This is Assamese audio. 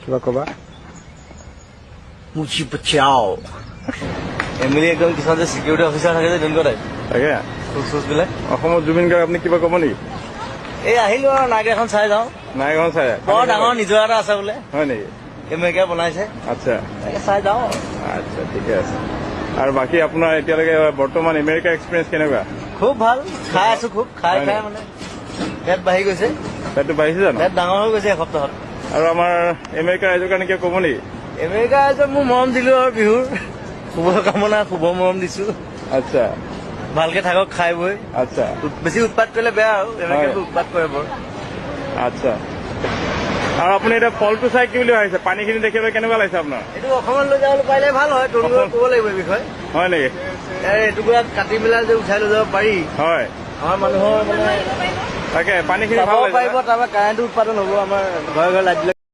কিবা ক'বা মুচি পচাও এমএলএ একদম কিছুমান যে সিকিউৰিটি অফিচাৰ থাকে যে তেনেকুৱা টাইপ তাকে বিলাক অসমত জুবিন গাৰ্গ আপুনি কিবা ক'ব নেকি এই আহিলো আৰু নাইক এখন চাই যাওঁ নাইখন চাই বৰ ডাঙৰ নিজৰ এটা আছে বোলে হয় নেকি এমেৰিকা বনাইছে আচ্ছা তাকে চাই যাওঁ আচ্ছা ঠিকে আছে আৰু বাকী আপোনাৰ এতিয়ালৈকে বৰ্তমান আমেৰিকা এক্সপিৰিয়েঞ্চ কেনেকুৱা খুব ভাল খাই আছো খুব খাই মানে পেট বাঢ়ি গৈছে পেটটো বাঢ়িছে জানো পেট ডাঙৰ হৈ গৈছে এসপ্তাহত আৰু আমাৰ আমেৰিকা ৰাইজৰ কাৰণে কিবা ক'ব নেকি আমেৰিকা ৰাইজক মোৰ মৰম দিলো আৰু বিহুৰ শুভকামনা শুভ মৰম দিছো আচ্ছা ভালকে থাকক খাই বৈ আচ্ছা বেছি উৎপাত কৰিলে বেয়া আৰু এনেকে উৎপাত কৰে বৰ আচ্ছা আৰু আপুনি এতিয়া ফলটো চাই কি বুলি ভাবিছে পানীখিনি দেখিবলৈ কেনেকুৱা লাগিছে আপোনাৰ এইটো অসমত লৈ যাবলৈ পাৰিলে ভাল হয় তৰুণক ক'ব লাগিব এই বিষয়ে হয় নেকি এটুকুৰা কাটি পেলাই যে উঠাই লৈ যাব পাৰি হয় আমাৰ মানুহৰ মানে তাকে পানীখিনি চাব ভাল পাৰিব তাৰপৰা কাৰেণ্টৰ উৎপাদন হ'ব আমাৰ ঘৰে ঘৰে লাইট